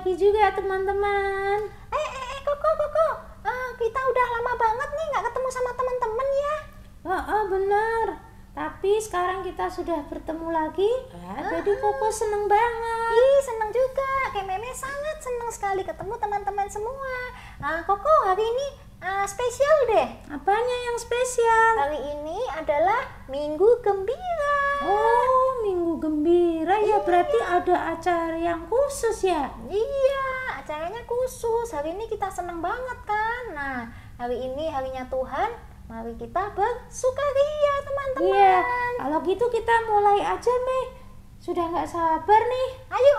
pagi juga teman-teman. Koko. Kita udah lama banget nih nggak ketemu sama teman-teman ya. Benar. Tapi sekarang kita sudah bertemu lagi. Jadi Koko seneng banget. Seneng juga. Kayak Meme sangat seneng sekali ketemu teman-teman semua. Koko hari ini spesial deh. Apanya yang spesial? Hari ini adalah Minggu Gembira. Oh, Minggu Gembira ya, berarti ada acara yang khusus ya? Iya, acaranya khusus. Hari ini kita seneng banget kan. Nah, hari ini harinya Tuhan. Mari kita bersukaria teman-teman. Iya, kalau gitu kita mulai aja Mei. Sudah nggak sabar nih. Ayo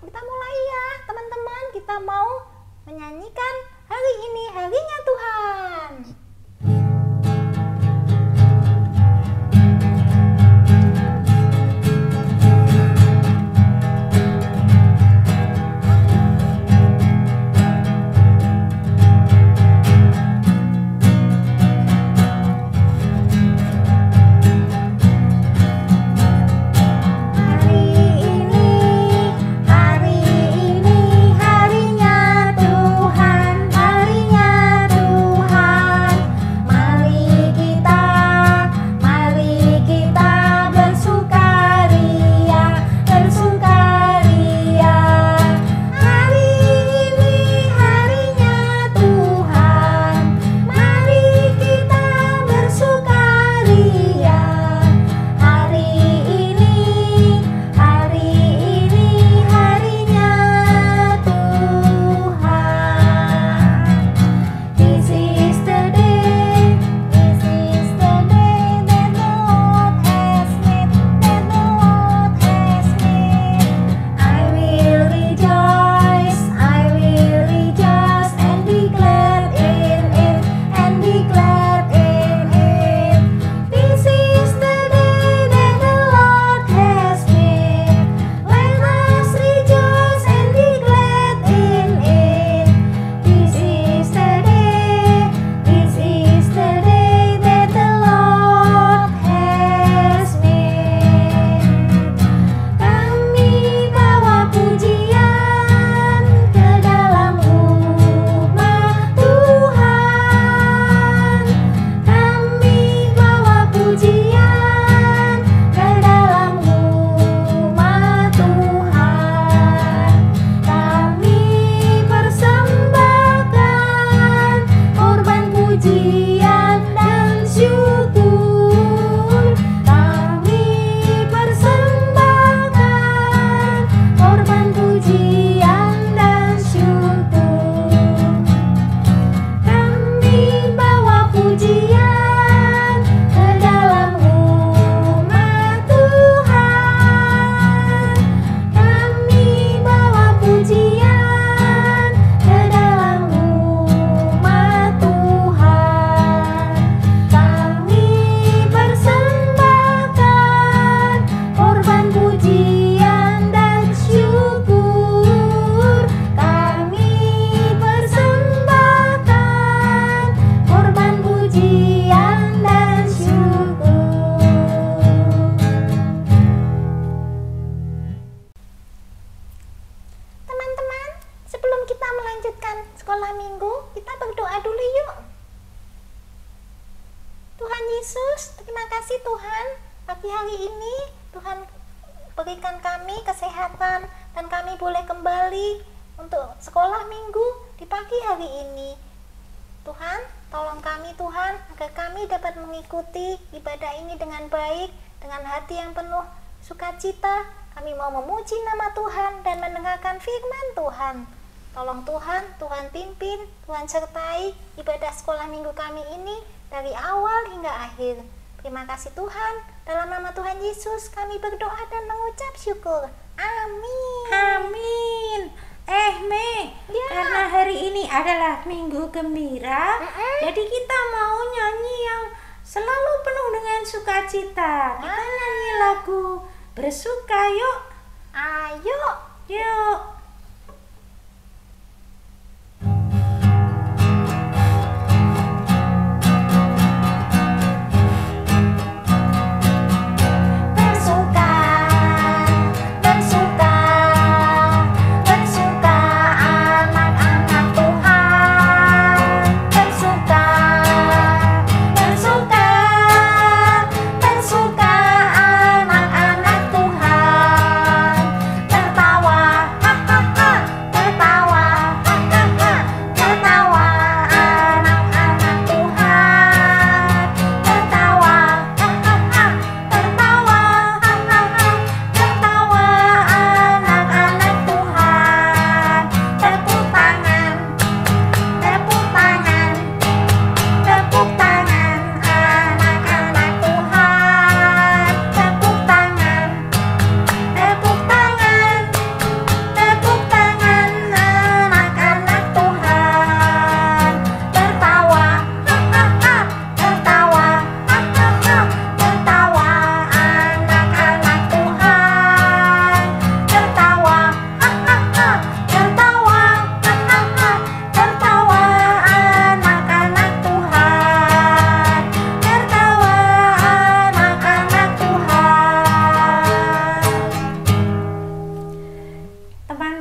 kita mulai ya teman-teman. Kita mau menyanyikan hari ini harinya Tuhan. Sekolah minggu, kita berdoa dulu yuk. Tuhan Yesus, terima kasih Tuhan. Pagi hari ini Tuhan berikan kami kesehatan dan kami boleh kembali untuk sekolah minggu di pagi hari ini. Tuhan, tolong kami Tuhan agar kami dapat mengikuti ibadah ini dengan baik, dengan hati yang penuh sukacita. Kami mau memuji nama Tuhan dan mendengarkan firman Tuhan. Tolong Tuhan, Tuhan pimpin, Tuhan sertai ibadah sekolah minggu kami ini dari awal hingga akhir. Terima kasih Tuhan, dalam nama Tuhan Yesus kami berdoa dan mengucap syukur. Amin. Amin. Mei, Ya. karena hari ini adalah Minggu Gembira, jadi kita mau nyanyi yang selalu penuh dengan sukacita. Kita nyanyi lagu Bersuka yuk. Ayo. Yuk. Bersuka, bersuka, bersuka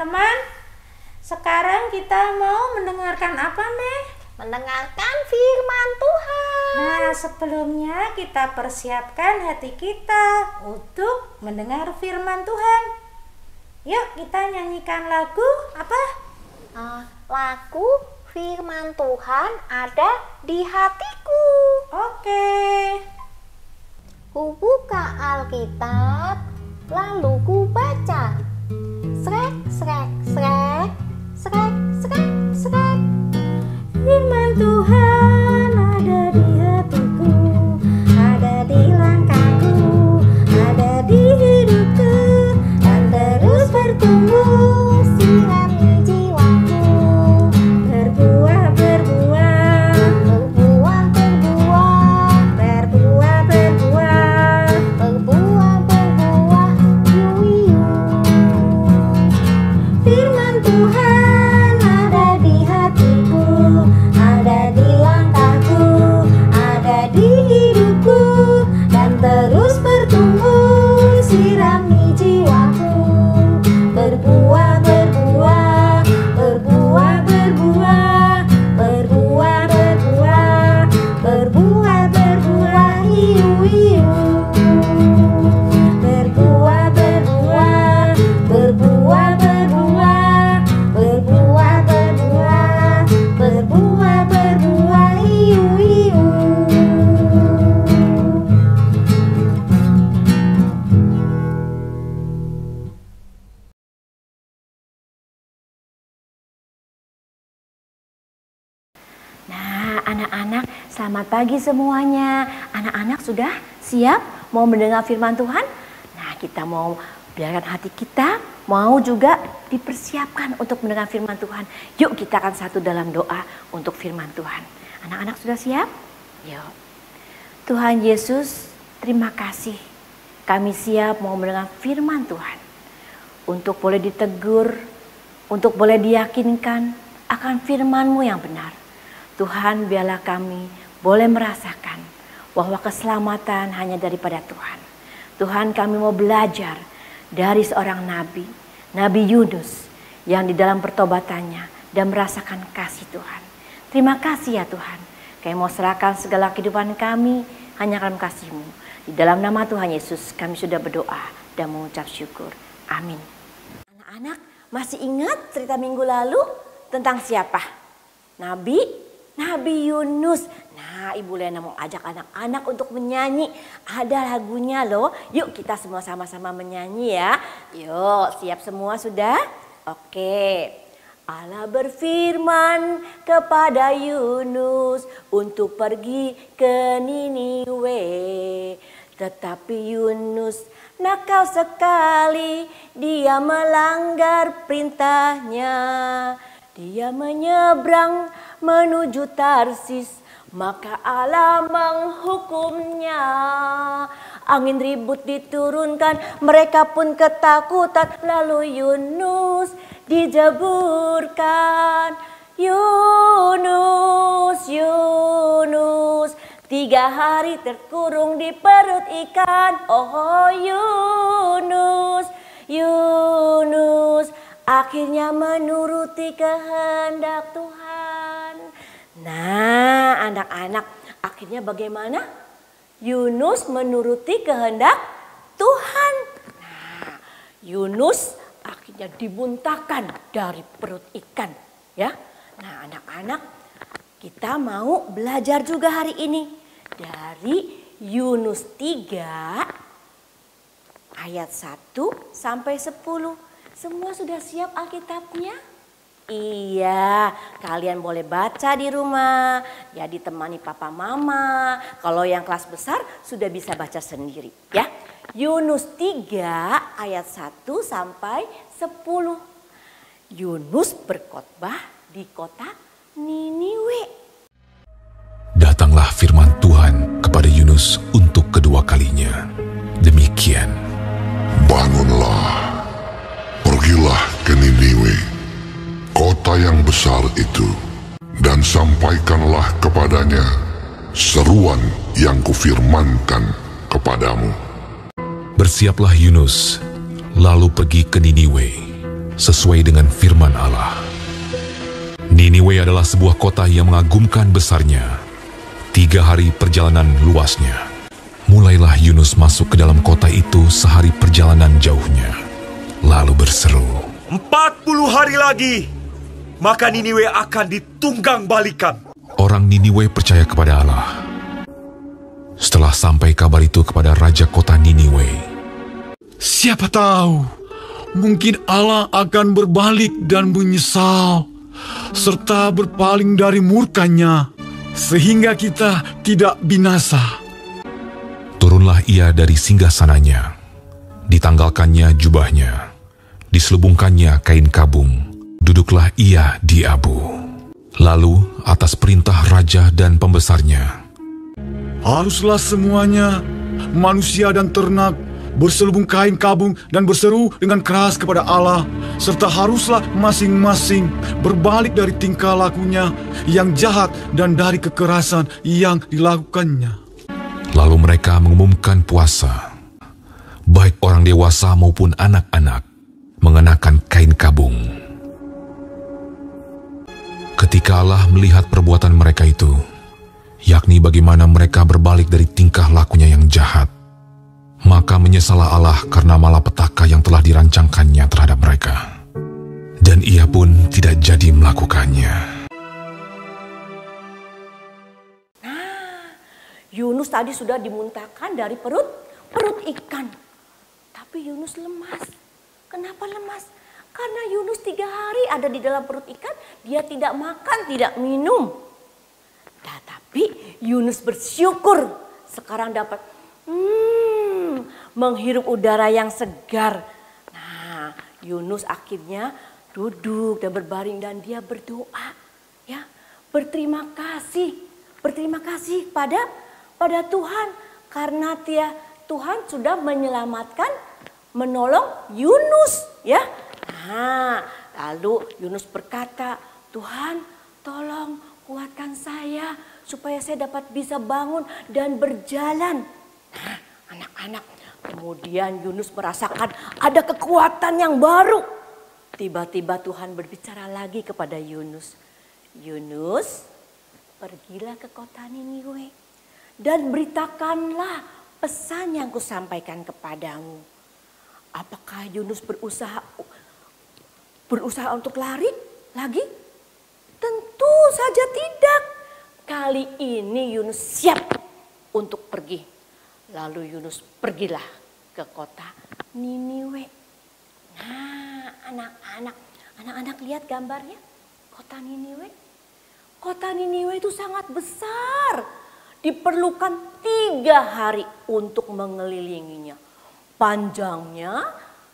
teman-teman, sekarang kita mau mendengarkan apa, Meh? Mendengarkan firman Tuhan. Nah, sebelumnya kita persiapkan hati kita untuk mendengar firman Tuhan. Yuk, kita nyanyikan lagu apa? Lagu firman Tuhan ada di hatiku. Oke. Ku buka Alkitab, lalu ku baca. Srek, srek, srek, srek, srek, srek. Firman Tuhan ada di hatiku, ada di langkahku, ada di hidupku, dan terus bertumbuh, sirami jiwaku. Berbuah, berbuah, Berbuah, berbuah, berbuah, berbuah. berbuah, berbuah, yuyu. Firman Tuhan ada di hatiku, ada di langkahku, ada di hidupku, dan terus bertumbuh, sirami jiwaku. Berbuah, berbuah, berbuah, berbuah, berbuah, berbuah, berbuah, berbuah, hiu, hiu. Berbuah, berbuah, berbuah, berbuah, berbuah, berbuah, berbuah, berbuah, hiu, hiu. Nah, anak-anak, selamat pagi semuanya. Anak-anak sudah siap mau mendengar firman Tuhan? Nah, kita mau biarkan hati kita mau juga dipersiapkan untuk mendengar firman Tuhan. Yuk kita akan satu dalam doa untuk firman Tuhan. Anak-anak sudah siap? Yuk. Tuhan Yesus, terima kasih. Kami siap mau mendengar firman Tuhan. Untuk boleh ditegur, untuk boleh diyakinkan akan firman-Mu yang benar. Tuhan, biarlah kami boleh merasakan bahwa keselamatan hanya daripada Tuhan. Tuhan, kami mau belajar dari seorang nabi, Nabi Yunus, yang di dalam pertobatannya dan merasakan kasih Tuhan. Terima kasih ya Tuhan. Kami mau serahkan segala kehidupan kami hanya dalam kasih-Mu. Di dalam nama Tuhan Yesus kami sudah berdoa dan mengucap syukur. Amin. Anak-anak masih ingat cerita minggu lalu tentang siapa? Nabi Yunus. Nah, Ibu Lena mau ajak anak-anak untuk menyanyi. Ada lagunya loh. Yuk kita semua sama-sama menyanyi ya. Yuk, siap semua sudah? Oke. Allah berfirman kepada Yunus untuk pergi ke Niniwe. Tetapi Yunus nakal sekali, dia melanggar perintahnya. Dia menyeberang menuju Tarsis, maka Allah menghukumnya. Angin ribut diturunkan, mereka pun ketakutan. Lalu Yunus dijeburkan. Yunus, 3 hari terkurung di perut ikan. Oh Yunus, akhirnya menuruti kehendak Tuhan. Nah, anak-anak, akhirnya bagaimana? Yunus menuruti kehendak Tuhan. Nah, Yunus akhirnya dimuntahkan dari perut ikan, ya. Nah, anak-anak, kita mau belajar juga hari ini dari Yunus 3 ayat 1 sampai 10. Semua sudah siap Alkitabnya? Iya, kalian boleh baca di rumah, ya ditemani papa mama. Kalau yang kelas besar sudah bisa baca sendiri ya. Yunus 3 ayat 1 sampai 10. Yunus berkhotbah di kota Niniwe. Datanglah firman Tuhan kepada Yunus untuk kedua kalinya. Demikian. Bangunlah, pergilah ke Niniwe, kota yang besar itu, dan sampaikanlah kepadanya seruan yang kufirmankan kepadamu. Bersiaplah Yunus, lalu pergi ke Niniwe, sesuai dengan firman Allah. Niniwe adalah sebuah kota yang mengagumkan besarnya. 3 hari perjalanan luasnya. Mulailah Yunus masuk ke dalam kota itu sehari perjalanan jauhnya. Lalu berseru, 40 hari lagi, maka Niniwe akan ditunggang balikan. Orang Niniwe percaya kepada Allah. Setelah sampai kabar itu kepada raja kota Niniwe, siapa tahu, mungkin Allah akan berbalik dan menyesal, serta berpaling dari murkanya, sehingga kita tidak binasa. turunlah ia dari singgasananya. Ditanggalkannya jubahnya, diselubungkannya kain kabung, duduklah ia di abu. Lalu atas perintah raja dan pembesarnya, haruslah semuanya, manusia dan ternak, berselubung kain kabung dan berseru dengan keras kepada Allah, serta haruslah masing-masing berbalik dari tingkah lakunya yang jahat dan dari kekerasan yang dilakukannya. Lalu mereka mengumumkan puasa. Baik orang dewasa maupun anak-anak mengenakan kain kabung. Ketika Allah melihat perbuatan mereka itu, yakni bagaimana mereka berbalik dari tingkah lakunya yang jahat, maka menyesallah Allah karena malapetaka yang telah dirancangkannya terhadap mereka. Dan ia pun tidak jadi melakukannya. Yunus tadi sudah dimuntahkan dari perut ikan. Tapi Yunus lemas. Kenapa lemas? Karena Yunus 3 hari ada di dalam perut ikan, dia tidak makan, tidak minum. Nah, tapi Yunus bersyukur sekarang dapat menghirup udara yang segar. Nah, Yunus akhirnya duduk dan berbaring dan dia berdoa, ya, berterima kasih pada Tuhan karena Tuhan sudah menyelamatkan, menolong Yunus, ya. Nah, lalu Yunus berkata, Tuhan tolong kuatkan saya supaya saya dapat bisa bangun dan berjalan. Nah, anak-anak, kemudian Yunus merasakan ada kekuatan yang baru. Tiba-tiba Tuhan berbicara lagi kepada Yunus. Yunus, pergilah ke kota Niniwe dan beritakanlah pesan yang kusampaikan kepadamu. Apakah Yunus berusaha untuk lari lagi? Tentu saja tidak. Kali ini Yunus siap untuk pergi. Lalu Yunus pergilah ke kota Niniwe. Nah, anak-anak lihat gambarnya. Kota Niniwe. Kota Niniwe itu sangat besar. Diperlukan 3 hari untuk mengelilinginya. Panjangnya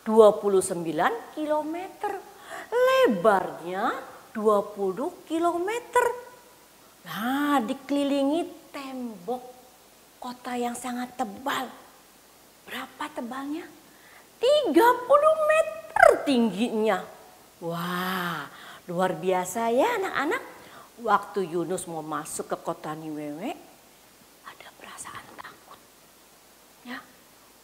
29 km. Lebarnya 20 km. Nah, dikelilingi tembok kota yang sangat tebal. Berapa tebalnya? 30 meter tingginya. Wah, luar biasa ya anak-anak. Waktu Yunus mau masuk ke kota Niniwe, ada perasaan takut. Ya,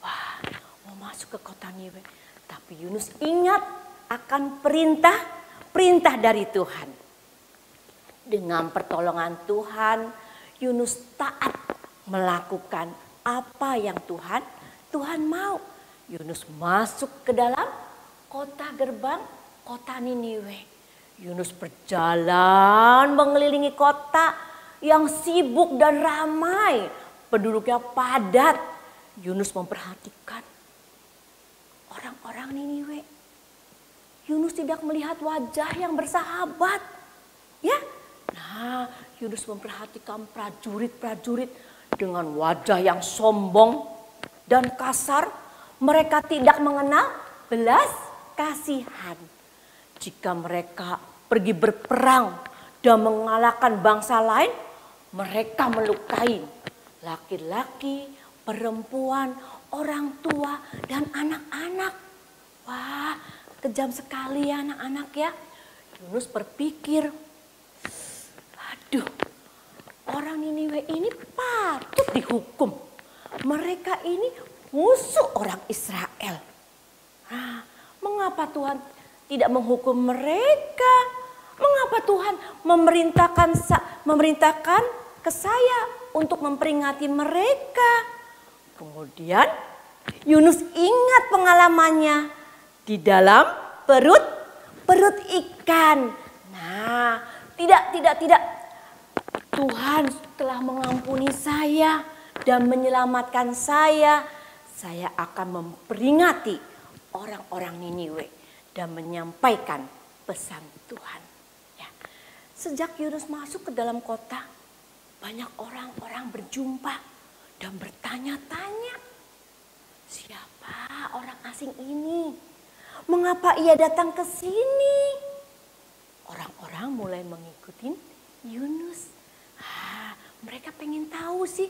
wah, mau masuk ke kota Niniwe. Tapi Yunus ingat akan perintah dari Tuhan. Dengan pertolongan Tuhan, Yunus taat melakukan apa yang Tuhan mau. Yunus masuk ke dalam gerbang kota Niniwe. Yunus berjalan mengelilingi kota yang sibuk dan ramai. Penduduknya padat. Yunus memperhatikan orang-orang Niniwe. Yunus tidak melihat wajah yang bersahabat. Ya, nah, Yunus memperhatikan prajurit-prajurit dengan wajah yang sombong dan kasar. Mereka tidak mengenal belas kasihan. Jika mereka pergi berperang dan mengalahkan bangsa lain, mereka melukai laki-laki, perempuan, orang tua, dan anak-anak. Wah, kejam sekali ya anak-anak ya. Yunus berpikir, aduh, orang Niniwe ini patut dihukum. Mereka ini musuh orang Israel. Nah, mengapa Tuhan tidak menghukum mereka? Mengapa Tuhan memerintahkan ke saya untuk memperingati mereka? Kemudian Yunus ingat pengalamannya di dalam perut ikan. Nah, tidak. Tuhan telah mengampuni saya dan menyelamatkan saya. Saya akan memperingati orang-orang Niniwe dan menyampaikan pesan Tuhan. Ya. Sejak Yunus masuk ke dalam kota, banyak orang-orang berjumpa dan bertanya-tanya, siapa orang asing ini? Mengapa ia datang ke sini? Orang-orang mulai mengikuti Yunus. Mereka pengen tahu sih.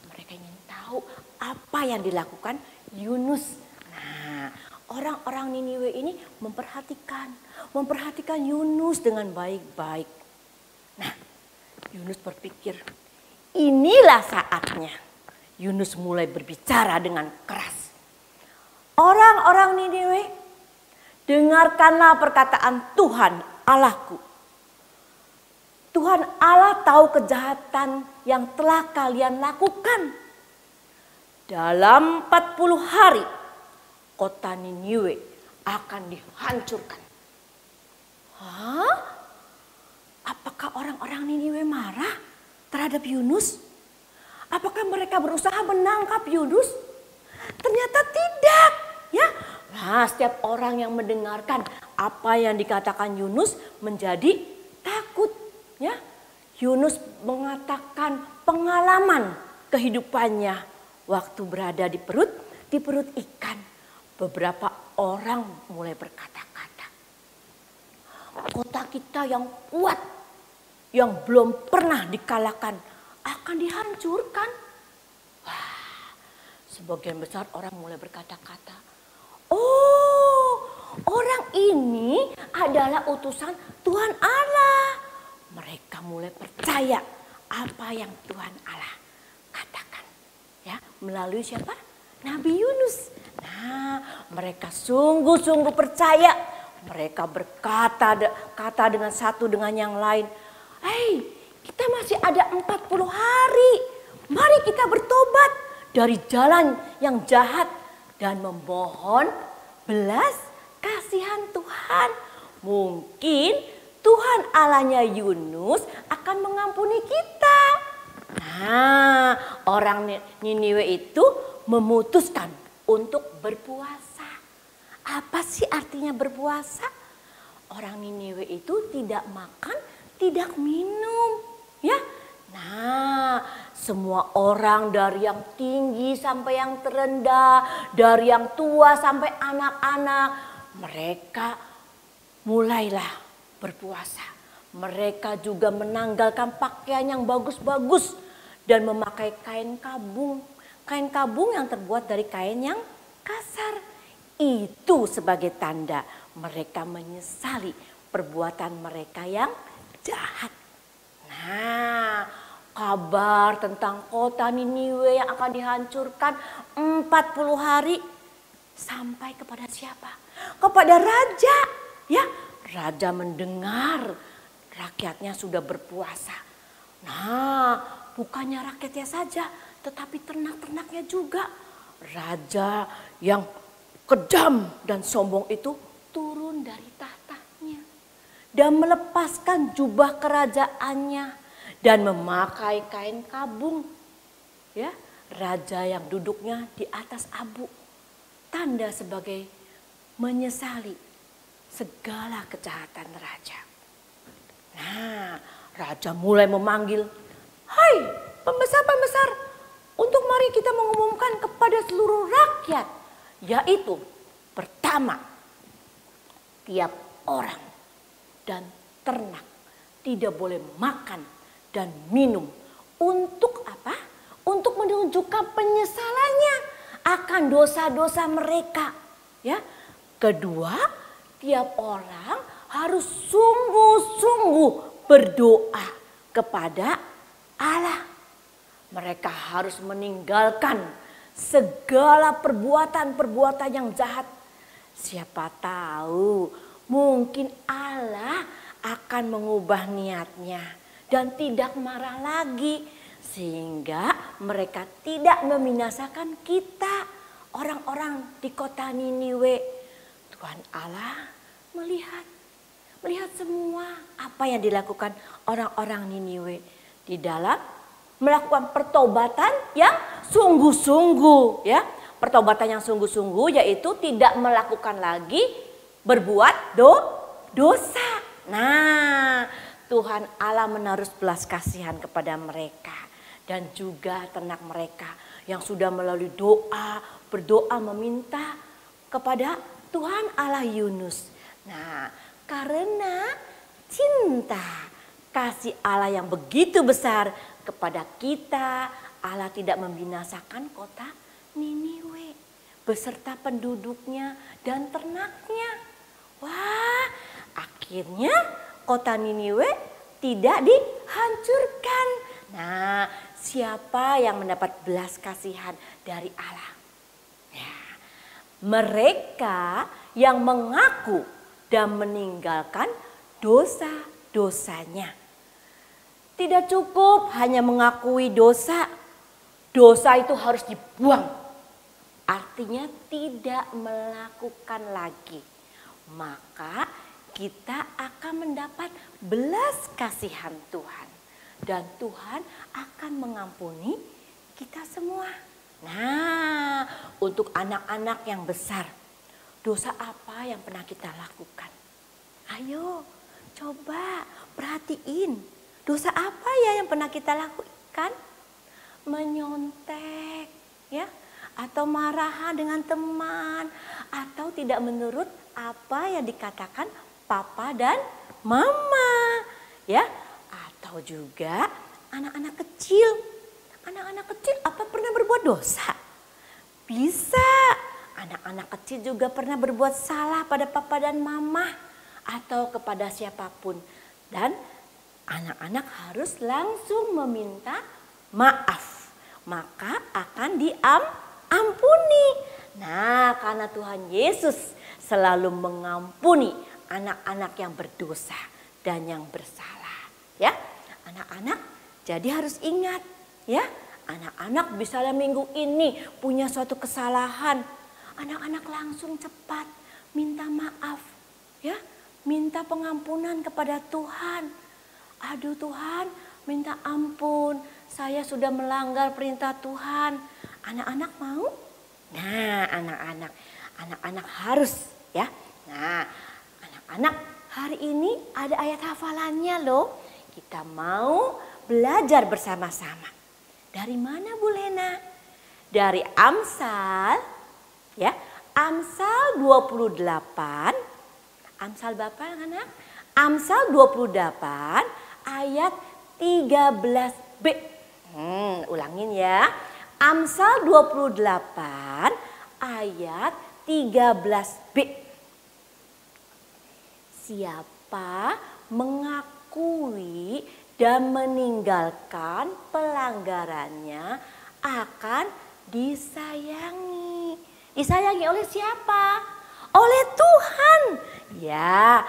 Mereka ingin tahu apa yang dilakukan Yunus. Nah, orang-orang Niniwe ini memperhatikan Yunus dengan baik-baik. Nah, Yunus berpikir, inilah saatnya Yunus mulai berbicara dengan keras. Orang-orang Niniwe, dengarkanlah perkataan Tuhan Allahku. Tuhan Allah tahu kejahatan yang telah kalian lakukan. Dalam 40 hari, kota Niniwe akan dihancurkan. Apakah orang-orang Niniwe marah terhadap Yunus? Apakah mereka berusaha menangkap Yunus? Ternyata tidak. Ya, nah, setiap orang yang mendengarkan apa yang dikatakan Yunus menjadi takut. Ya, Yunus mengatakan pengalaman kehidupannya waktu berada di perut ikan. Beberapa orang mulai berkata-kata, kota kita yang kuat, yang belum pernah dikalahkan akan dihancurkan. Wah, sebagian besar orang mulai berkata-kata, oh, orang ini adalah utusan Tuhan Allah. Mereka mulai percaya apa yang Tuhan Allah katakan. Ya, melalui siapa? Nabi Yunus. Nah, mereka sungguh-sungguh percaya. Mereka berkata dengan satu dengan yang lain. Hei, kita masih ada 40 hari. Mari kita bertobat dari jalan yang jahat dan memohon belas kasihan Tuhan. Mungkin Tuhan Allahnya Yunus akan mengampuni kita. Nah, orang Niniwe itu memutuskan untuk berpuasa. Apa sih artinya berpuasa? Orang Niniwe itu tidak makan, tidak minum. Ya, nah, semua orang dari yang tinggi sampai yang terendah, dari yang tua sampai anak-anak, mereka mulailah berpuasa. Mereka juga menanggalkan pakaian yang bagus-bagus dan memakai kain kabung. Kain kabung yang terbuat dari kain yang kasar. Itu sebagai tanda mereka menyesali perbuatan mereka yang jahat. Nah, kabar tentang kota Niniwe yang akan dihancurkan 40 hari sampai kepada siapa? Kepada raja, ya. Raja mendengar rakyatnya sudah berpuasa. Nah, bukannya rakyatnya saja, tetapi ternak-ternaknya juga. Raja yang kejam dan sombong itu turun dari tahtanya dan melepaskan jubah kerajaannya dan memakai kain kabung. Ya, raja yang duduknya di atas abu, tanda sebagai menyesali segala kejahatan raja. Nah, raja mulai memanggil, hai pembesar-pembesar, untuk mari kita mengumumkan kepada seluruh rakyat. Yaitu, pertama, tiap orang dan ternak tidak boleh makan dan minum. Untuk apa? Untuk menunjukkan penyesalannya akan dosa-dosa mereka. Ya. Kedua, tiap orang harus sungguh-sungguh berdoa kepada Allah. Mereka harus meninggalkan segala perbuatan-perbuatan yang jahat. Siapa tahu mungkin Allah akan mengubah niatnya dan tidak marah lagi, sehingga mereka tidak membinasakan kita, orang-orang di kota Niniwe. Tuhan Allah melihat semua apa yang dilakukan orang-orang Niniwe di dalam melakukan pertobatan yang sungguh-sungguh, ya. Pertobatan yang sungguh-sungguh yaitu tidak melakukan lagi berbuat dosa. Nah, Tuhan Allah menaruh belas kasihan kepada mereka dan juga ternak mereka yang sudah melalui berdoa meminta kepada Tuhan Allah Yunus. Nah, karena cinta kasih Allah yang begitu besar kepada kita, Allah tidak membinasakan kota Niniwe beserta penduduknya dan ternaknya. Wah, akhirnya kota Niniwe tidak dihancurkan. Nah, siapa yang mendapat belas kasihan dari Allah? Ya, mereka yang mengaku dan meninggalkan dosa-dosanya. Tidak cukup hanya mengakui dosa. Dosa itu harus dibuang. Artinya tidak melakukan lagi. Maka kita akan mendapat belas kasihan Tuhan. Dan Tuhan akan mengampuni kita semua. Nah, untuk anak-anak yang besar, dosa apa yang pernah kita lakukan? Ayo, coba perhatiin. Dosa apa ya yang pernah kita lakukan? Menyontek, ya, atau marahan dengan teman, atau tidak menurut apa yang dikatakan papa dan mama, ya, atau juga anak-anak kecil. Anak-anak kecil apa pernah berbuat dosa? Bisa. Anak-anak kecil juga pernah berbuat salah pada papa dan mama atau kepada siapapun. Dan anak-anak harus langsung meminta maaf. Maka akan diampuni. Nah, karena Tuhan Yesus selalu mengampuni anak-anak yang berdosa dan yang bersalah. Ya, anak-anak jadi harus ingat, ya, anak-anak misalnya minggu ini punya suatu kesalahan, anak-anak langsung cepat minta maaf, ya, minta pengampunan kepada Tuhan. Aduh Tuhan, minta ampun, saya sudah melanggar perintah Tuhan. Anak-anak mau? Nah, anak-anak harus, ya. Nah, anak-anak hari ini ada ayat hafalannya loh. Kita mau belajar bersama-sama. Dari mana Bu Lena? Dari Amsal, ya. Amsal 28. Amsal Bapak anak? Amsal 28 ayat 13b. Ulangin ya. Amsal 28 ayat 13b. Siapa mengakui dan meninggalkan pelanggarannya akan disayangi. Disayangi oleh siapa? Oleh Tuhan. Ya,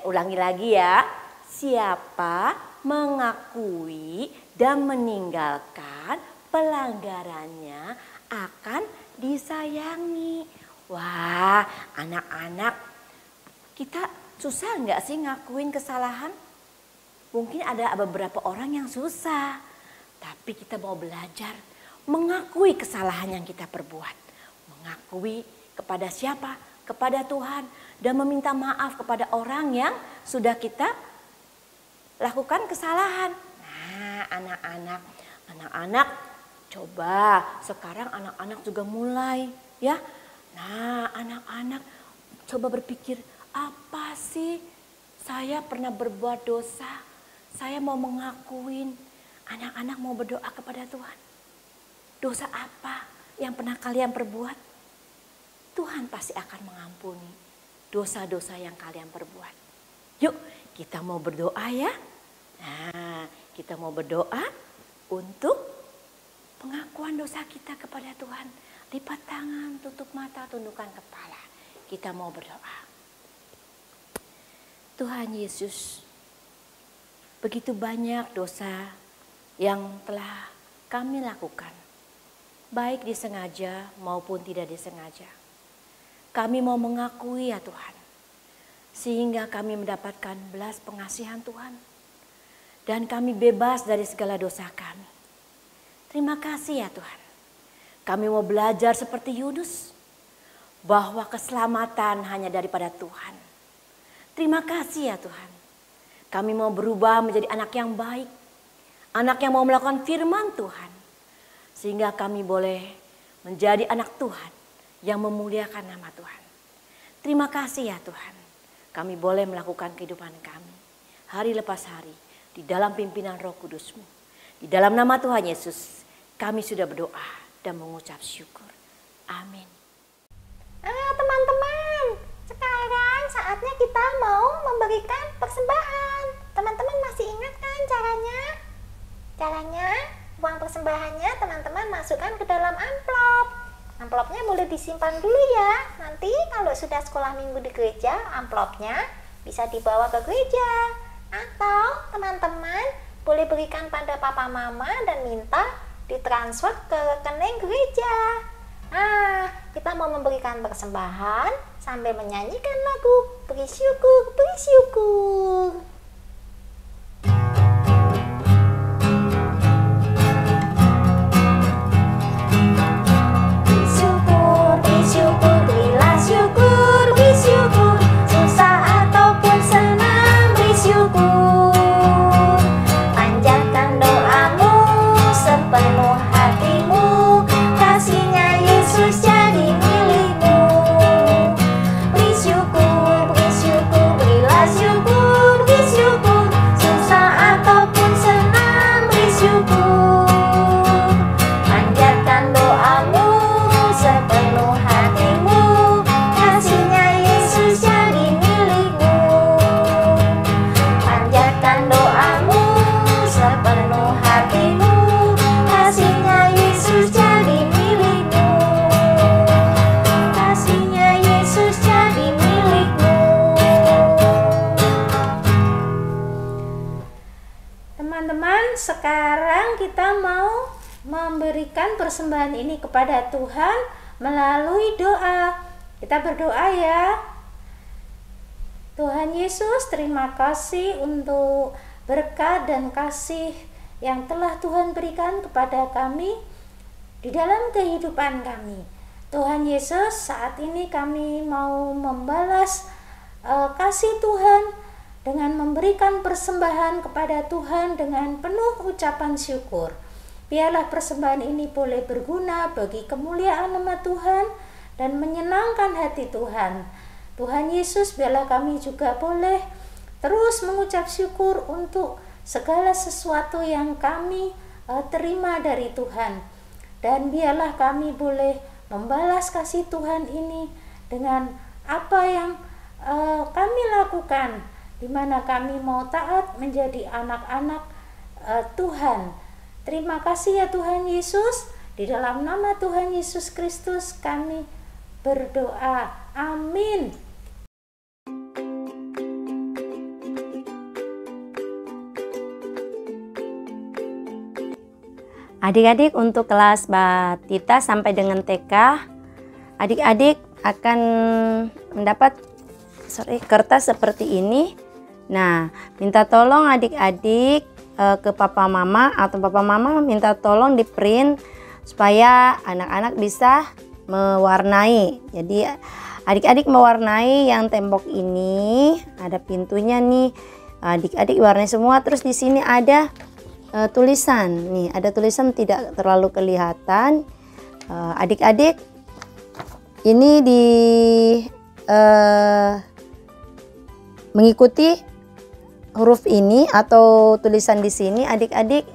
ulangi lagi ya. Siapa mengakui dan meninggalkan pelanggarannya akan disayangi. Wah, anak-anak, kita susah nggak sih ngakuin kesalahan? Mungkin ada beberapa orang yang susah, tapi kita mau belajar mengakui kesalahan yang kita perbuat. Mengakui kepada siapa? Kepada Tuhan. Dan meminta maaf kepada orang yang sudah kita lakukan kesalahan. Nah, anak-anak coba sekarang anak-anak juga mulai, ya. Nah, anak-anak coba berpikir, apa sih saya pernah berbuat dosa? Saya mau mengakuin. Anak-anak mau berdoa kepada Tuhan. Dosa apa yang pernah kalian perbuat? Tuhan pasti akan mengampuni dosa-dosa yang kalian perbuat. Yuk, kita mau berdoa ya. Nah, kita mau berdoa untuk pengakuan dosa kita kepada Tuhan. Lipat tangan, tutup mata, tundukkan kepala. Kita mau berdoa. Tuhan Yesus, begitu banyak dosa yang telah kami lakukan, baik disengaja maupun tidak disengaja. Kami mau mengakui ya Tuhan, sehingga kami mendapatkan belas pengasihan Tuhan. Dan kami bebas dari segala dosa kami. Terima kasih ya Tuhan. Kami mau belajar seperti Yunus, bahwa keselamatan hanya daripada Tuhan. Terima kasih ya Tuhan. Kami mau berubah menjadi anak yang baik. Anak yang mau melakukan firman Tuhan. Sehingga kami boleh menjadi anak Tuhan yang memuliakan nama Tuhan. Terima kasih ya Tuhan. Kami boleh melakukan kehidupan kami hari lepas hari di dalam pimpinan Roh Kudus-Mu. Di dalam nama Tuhan Yesus kami sudah berdoa dan mengucap syukur. Amin. Teman-teman, sekarang saatnya kita mau memberikan persembahan. Teman-teman masih ingat kan caranya? Caranya, uang persembahannya teman-teman masukkan ke dalam amplop. Amplopnya boleh disimpan dulu ya. Nanti kalau sudah sekolah minggu di gereja, amplopnya bisa dibawa ke gereja. Atau teman-teman boleh berikan pada papa mama dan minta ditransfer ke rekening gereja. Nah, kita mau memberikan persembahan sambil menyanyikan lagu Beri Syukur, Beri Syukur. Sekarang kita mau memberikan persembahan ini kepada Tuhan melalui doa. Kita berdoa ya. Tuhan Yesus, terima kasih untuk berkat dan kasih yang telah Tuhan berikan kepada kami di dalam kehidupan kami. Tuhan Yesus, saat ini kami mau membalas kasih Tuhan dengan memberikan persembahan kepada Tuhan dengan penuh ucapan syukur. Biarlah persembahan ini boleh berguna bagi kemuliaan nama Tuhan dan menyenangkan hati Tuhan. Tuhan Yesus, biarlah kami juga boleh terus mengucap syukur untuk segala sesuatu yang kami terima dari Tuhan. Dan biarlah kami boleh membalas kasih Tuhan ini dengan apa yang kami lakukan, di mana kami mau taat menjadi anak-anak Tuhan. Terima kasih ya Tuhan Yesus. Di dalam nama Tuhan Yesus Kristus kami berdoa. Amin. Adik-adik, untuk kelas Batita sampai dengan TK, adik-adik akan mendapat kertas seperti ini. Nah, minta tolong adik-adik ke papa mama atau papa mama minta tolong di print supaya anak-anak bisa mewarnai. Jadi adik-adik mewarnai yang tembok ini, ada pintunya nih. Adik-adik warnai semua. Terus di sini ada tulisan. Nih, ada tulisan tidak terlalu kelihatan. Adik-adik ini mengikuti huruf ini atau tulisan di sini, adik-adik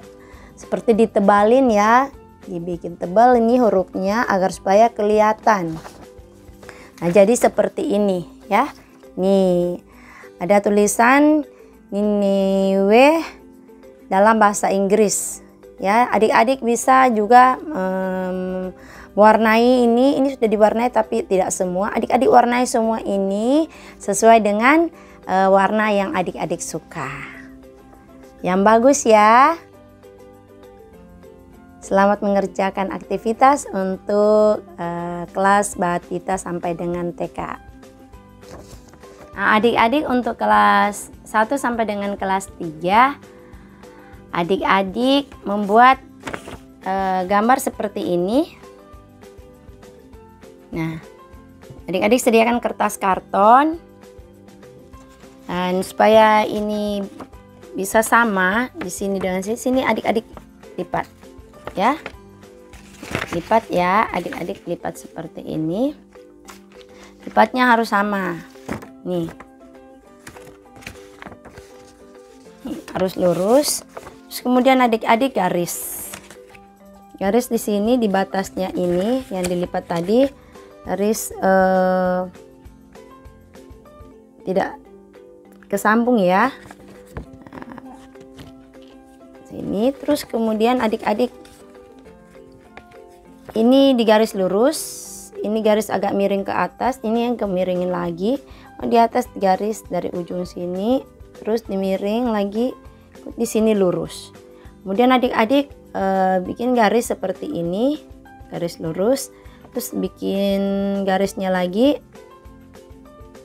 seperti ditebalin ya, dibikin tebal ini hurufnya agar supaya kelihatan. Nah, jadi seperti ini ya. Nih, ada tulisan Niniwe dalam bahasa Inggris ya. Adik-adik bisa juga warnai ini sudah diwarnai tapi tidak semua. Adik-adik warnai semua ini sesuai dengan warna yang adik-adik suka. Yang bagus ya. Selamat mengerjakan aktivitas untuk kelas Batita sampai dengan TK. Nah, adik-adik untuk kelas 1 sampai dengan kelas 3, adik-adik membuat gambar seperti ini. Nah, adik-adik sediakan kertas karton. Dan supaya ini bisa sama di sini dengan sini, adik-adik lipat. Ya, lipat ya, adik-adik lipat seperti ini. Lipatnya harus sama. Nih, harus lurus. Terus kemudian adik-adik garis di sini di batasnya ini yang dilipat tadi, garis tidak kesambung ya. Sini, terus kemudian adik-adik ini di garis lurus, ini garis agak miring ke atas, ini yang kemiringin lagi. Di atas garis dari ujung sini, terus dimiring lagi, di sini lurus. Kemudian adik-adik bikin garis seperti ini, garis lurus, terus bikin garisnya lagi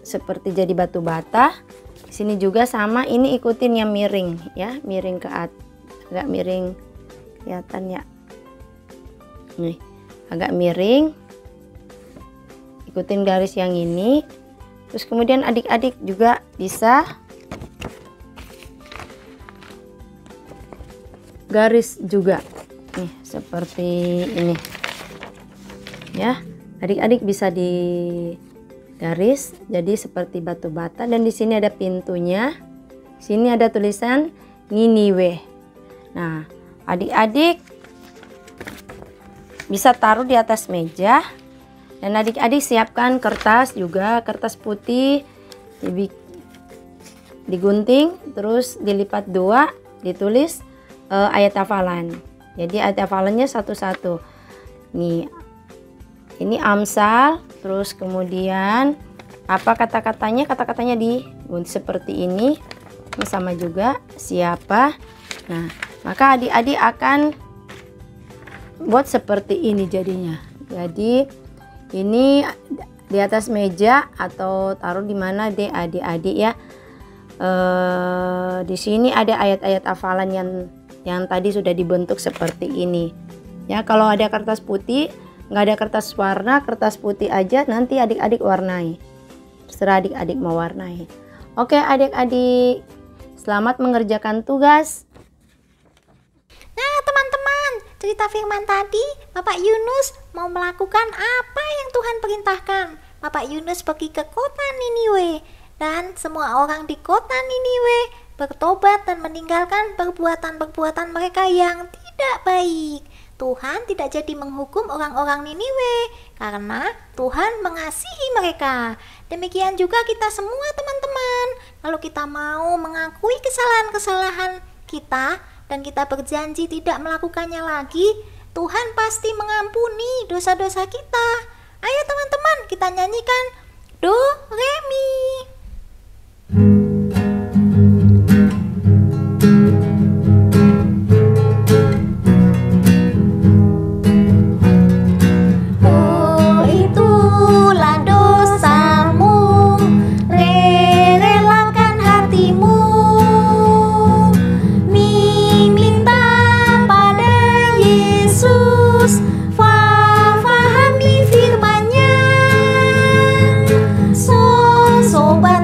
seperti jadi batu bata. Di sini juga sama, ini ikutin yang miring ya, miring ke atas, agak miring, kelihatan ya. Nih, agak miring, ikutin garis yang ini. Terus kemudian adik-adik juga bisa garis juga nih seperti ini ya. Adik-adik bisa di garis jadi seperti batu bata, dan di sini ada pintunya. Sini ada tulisan Niniwe. Nah, adik-adik bisa taruh di atas meja, dan adik-adik siapkan kertas juga, kertas putih digunting, terus dilipat 2, ditulis ayat hafalan. Jadi ayat hafalannya satu-satu. Nih, ini Amsal, terus kemudian apa kata-katanya? Kata-katanya digunting seperti ini. Ini sama juga siapa. Nah, maka adik-adik akan buat seperti ini jadinya. Jadi ini di atas meja atau taruh di mana deh adik-adik ya. Di sini ada ayat-ayat hafalan yang tadi sudah dibentuk seperti ini. Ya, kalau ada kertas putih, nggak ada kertas warna, kertas putih aja, nanti adik-adik warnai. Terserah adik-adik mau warnai. Oke adik-adik, selamat mengerjakan tugas. Nah teman-teman, cerita firman tadi, Bapak Yunus mau melakukan apa yang Tuhan perintahkan. Bapak Yunus pergi ke kota Niniwe, dan semua orang di kota Niniwe bertobat dan meninggalkan perbuatan-perbuatan mereka yang tidak baik. Tuhan tidak jadi menghukum orang-orang Niniwe karena Tuhan mengasihi mereka. Demikian juga kita semua teman-teman. Kalau kita mau mengakui kesalahan-kesalahan kita dan kita berjanji tidak melakukannya lagi, Tuhan pasti mengampuni dosa-dosa kita. Ayo teman-teman, kita nyanyikan Do, Re, Mi. Sobat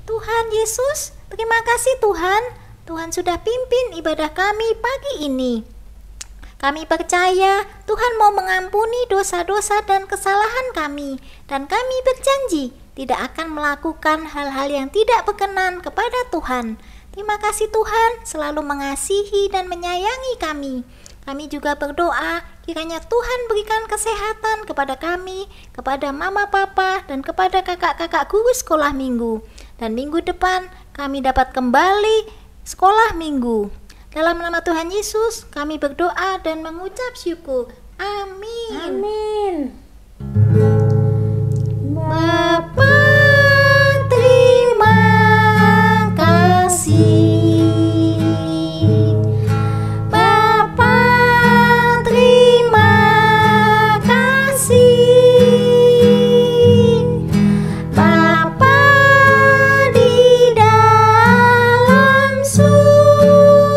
Tuhan Yesus, terima kasih Tuhan. Tuhan sudah pimpin ibadah kami pagi ini. Kami percaya Tuhan mau mengampuni dosa-dosa dan kesalahan kami, dan kami berjanji tidak akan melakukan hal-hal yang tidak berkenan kepada Tuhan. Terima kasih Tuhan selalu mengasihi dan menyayangi kami. Kami juga berdoa kiranya Tuhan berikan kesehatan kepada kami, kepada mama papa, dan kepada kakak-kakak guru sekolah minggu. Dan minggu depan kami dapat kembali sekolah minggu. Dalam nama Tuhan Yesus, kami berdoa dan mengucap syukur. Amin. Amin. Bapa, terima kasih. Bapa, terima kasih. Bapa di dalam surga,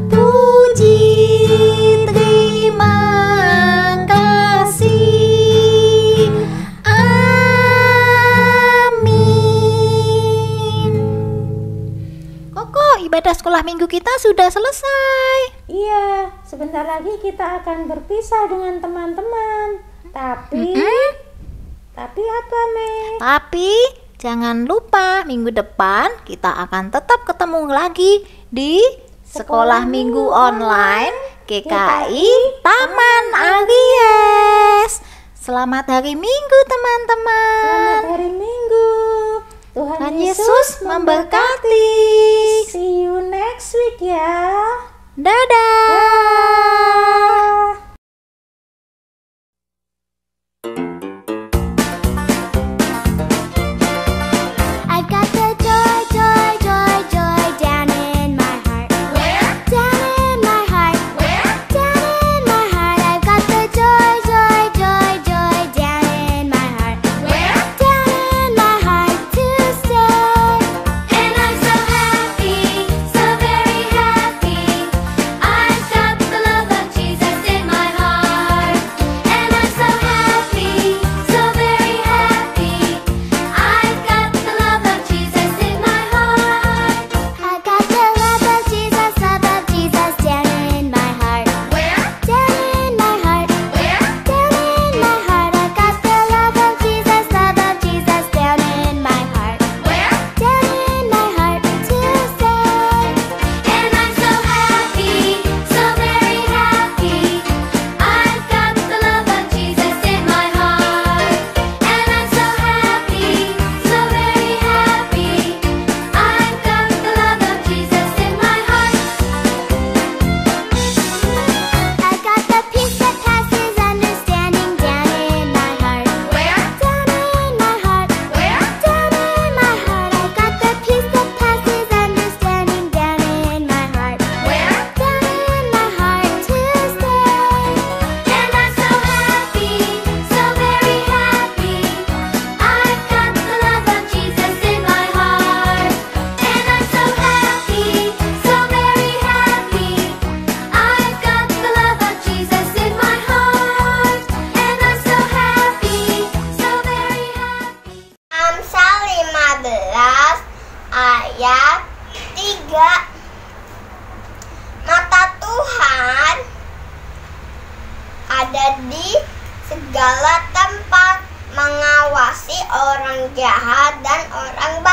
puji terima kasih. Amin. Koko, ibadah sekolah minggu kita sudah selesai. Iya, sebentar lagi kita akan berpisah dengan teman-teman. Tapi apa, Mei? Tapi jangan lupa minggu depan kita akan tetap ketemu lagi di Sekolah Minggu Online GKI Taman Aries. Selamat hari Minggu teman-teman. Selamat hari Minggu. Tuhan Yesus memberkati. See you next week ya. Dadah. I've got the joy, joy, joy, joy down in my heart. Where? Down in my heart. Where? Down in my heart. I've got the joy, joy, joy, joy down in my heart. Where? Down in my heart to stay. And I'm so happy, so very happy. I've got the love of Jesus in my heart. And I'm so happy, so very happy. I've got the love of Jesus in my heart. I got the love of Jesus down in my heart. Where? Down in my heart. Where? Down in my heart. I got the love of Jesus down in my heart. Where? Down in my heart to stay. And I'm so happy, so very happy. I've got the love of Jesus in my heart. And I'm so happy, so very happy. I've got the love of Jesus in my heart. I got the peace that passes understanding down in my heart. Where? Down in my heart. Where? Down in my heart. I got the peace that passes understanding down in my heart. Where? Down in my heart to stay. And I'm so happy, so very happy. I've got the love of Jesus in my heart. And I'm so happy, so very happy. I've got the love of Jesus in my heart. And I'm so happy, so very happy. Amsal 15 ayat 3. Mata Tuhan ada di segala tempat, mengawasi orang jahat dan orang baik.